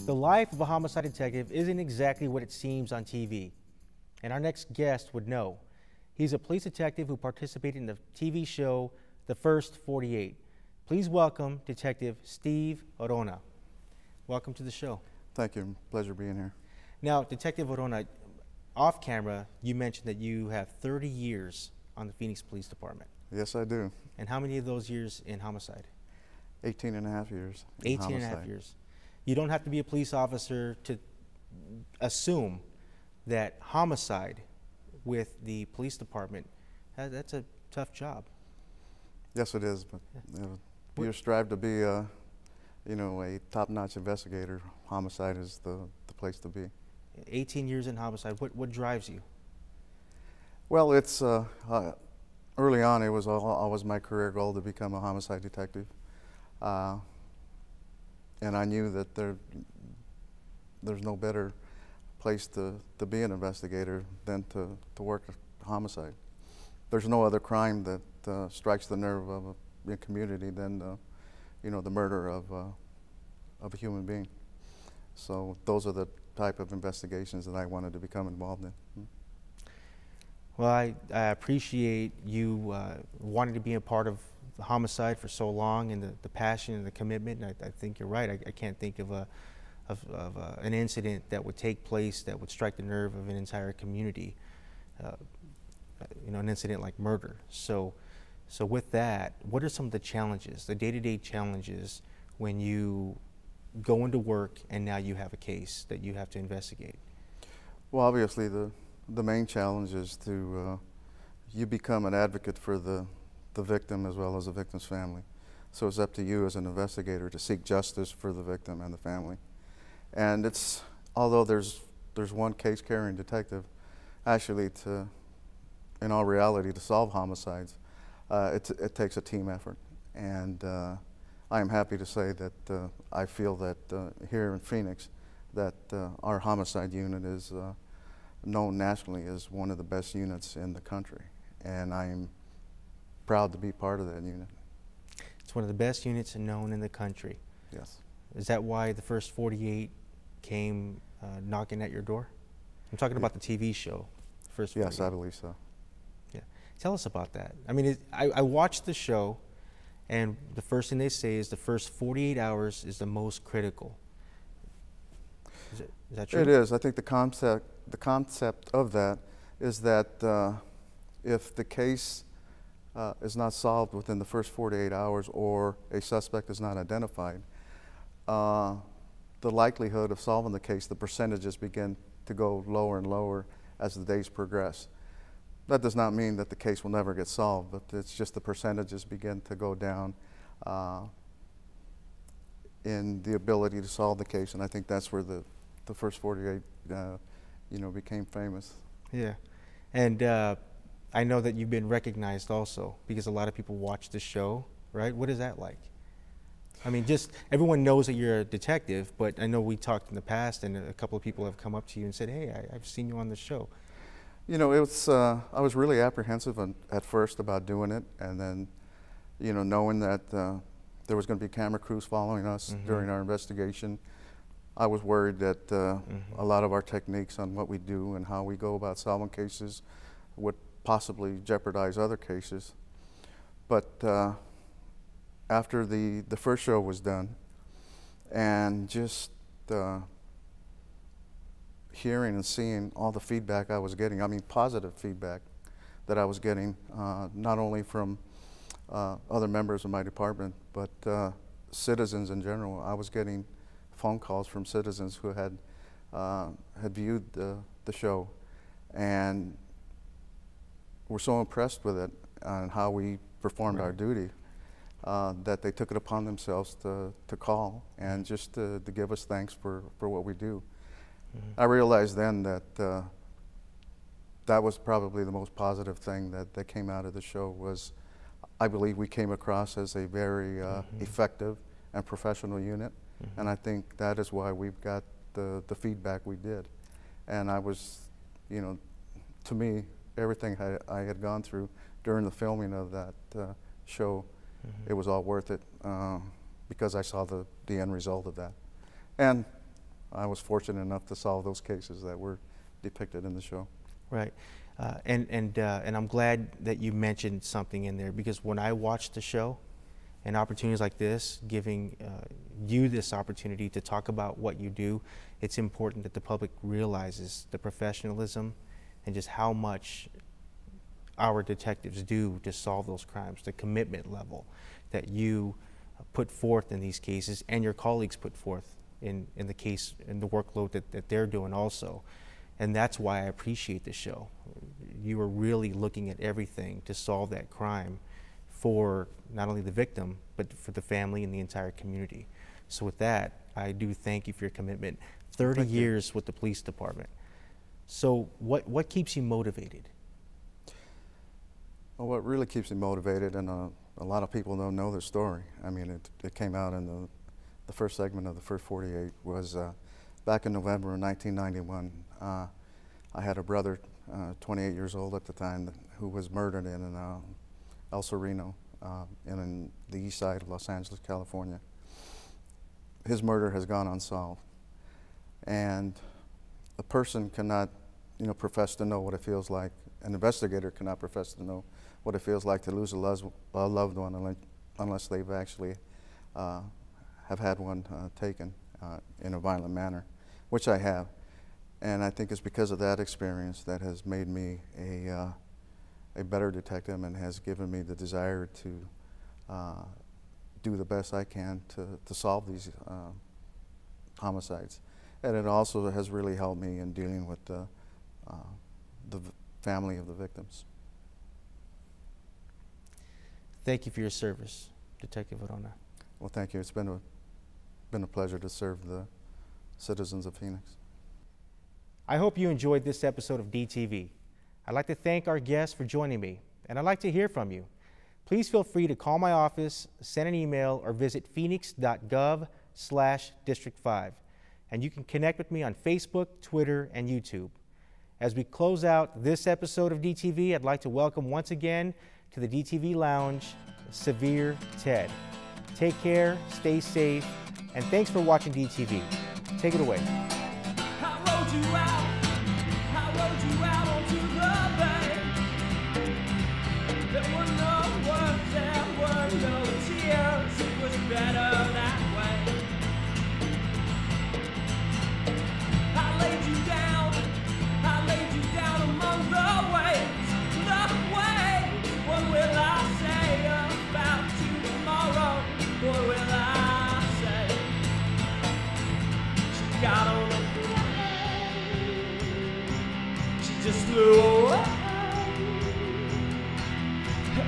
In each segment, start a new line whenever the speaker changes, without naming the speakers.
The life of a homicide detective isn't exactly what it seems on TV, and our next guest would know. He's a police detective who participated in the TV show The First 48. Please welcome Detective Steve Orona. Welcome to the show.
Thank you. Pleasure being here.
Now, Detective Orona, off camera, you mentioned that you have 30 years on the Phoenix Police Department.
Yes, I do.
And how many of those years in homicide?
18 and a half years.
18 and a half years. You don't have to be a police officer to assume that homicide with the police department, that's a tough job.
Yes, it is, but you strive to be a top-notch investigator. Homicide is the place to be.
18 years in homicide, what drives you?
Well, it's early on, it was always my career goal to become a homicide detective. And I knew that there's no better place to be an investigator than to work a homicide. There's no other crime that strikes the nerve of a community than the murder of a human being. So those are the type of investigations that I wanted to become involved in.
Well, I appreciate you wanting to be a part of the homicide for so long, and the passion and the commitment. And I think you're right. I can't think of an incident that would take place that would strike the nerve of an entire community. An incident like murder. So with that, what are some of the challenges, the day-to-day challenges, when you go into work and now you have a case that you have to investigate?
Well, obviously the main challenge is to you become an advocate for the victim as well as the victim's family. So it's up to you as an investigator to seek justice for the victim and the family. And although there's one case carrying detective, actually in all reality, to solve homicides, it takes a team effort. And I am happy to say that I feel that here in Phoenix, that our homicide unit is known nationally as one of the best units in the country. And I am proud to be part of that unit.
It's one of the best units known in the country.
Yes.
Is that why the First 48 came knocking at your door? I'm talking about the TV show, First 48.
Yes, I believe so.
Yeah. Tell us about that. I mean, I watched the show, and the first thing they say is the first 48 hours is the most critical. Is that true?
It is. I think the concept of that is that if the case is not solved within the first 48 hours or a suspect is not identified, the likelihood of solving the case, the percentages begin to go lower and lower as the days progress. That does not mean that the case will never get solved, but it's just the percentages begin to go down in the ability to solve the case, and I think that's where the First 48 became famous.
Yeah, and I know that you've been recognized also because a lot of people watch the show, right? What is that like? I mean, just everyone knows that you're a detective, but I know we talked in the past and a couple of people have come up to you and said, hey, I've seen you on the show.
You know, I was really apprehensive at first about doing it, and then, knowing that there was going to be camera crews following us during our investigation, I was worried that a lot of our techniques on what we do and how we go about solving cases would possibly jeopardize other cases. But after the first show was done, and just hearing and seeing all the feedback I was getting, I mean positive feedback that I was getting, not only from other members of my department, but citizens in general. I was getting phone calls from citizens who had viewed the show and were so impressed with it and how we performed our duty that they took it upon themselves to call and just to give us thanks for what we do. I realized then that that was probably the most positive thing that came out of the show. Was I believe we came across as a very effective and professional unit, and I think that is why we've got the feedback we did. And I was, to me, everything I had gone through during the filming of that show, it was all worth it. because I saw the end result of that. And I was fortunate enough to solve those cases that were depicted in the show.
Right. And I'm glad that you mentioned something in there, because when I watched the show, and opportunities like this, giving you this opportunity to talk about what you do, it's important that the public realizes the professionalism and just how much our detectives do to solve those crimes, the commitment level that you put forth in these cases and your colleagues put forth in the case and the workload that they're doing also. And that's why I appreciate the show. You are really looking at everything to solve that crime for not only the victim, but for the family and the entire community. So with that, I do thank you for your commitment. 30 years with the police department. So what keeps you motivated?
Well, what really keeps me motivated, and a lot of people don't know the story. I mean, it came out in the first segment of the first 48 was back in November of 1991. I had a brother, 28 years old at the time, who was murdered in El Sereno, in the east side of Los Angeles, California. His murder has gone unsolved. And a person cannot, profess to know what it feels like. An investigator cannot profess to know what it feels like to lose a loved one unless they've actually have had one taken in a violent manner, which I have. And I think it's because of that experience that has made me a better detective and has given me the desire to do the best I can to solve these homicides. And it also has really helped me in dealing with the family of the victims.
Thank you for your service, Detective Orona.
Well, thank you. It's been a pleasure to serve the citizens of Phoenix.
I hope you enjoyed this episode of DTV. I'd like to thank our guests for joining me, and I'd like to hear from you. Please feel free to call my office, send an email, or visit phoenix.gov/District 5. And you can connect with me on Facebook, Twitter, and YouTube. As we close out this episode of DTV, I'd like to welcome once again to the DTV Lounge, Severe Ted. Take care, stay safe, and thanks for watching DTV. Take it away.
I rode you out onto the bay. There were no words, there were no tears. It was better that way. I laid you down among the waves. The waves. What will I say about you tomorrow? What will I say? She got on a just flew away.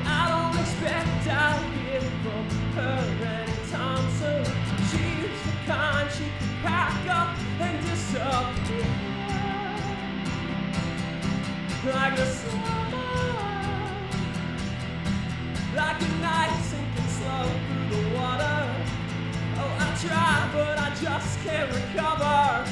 I don't expect I'll hear from her anytime soon. She's the kind she can pack up and disappear. Like the summer, like a night sinking slow through the water. Oh, I try, but I just can't recover.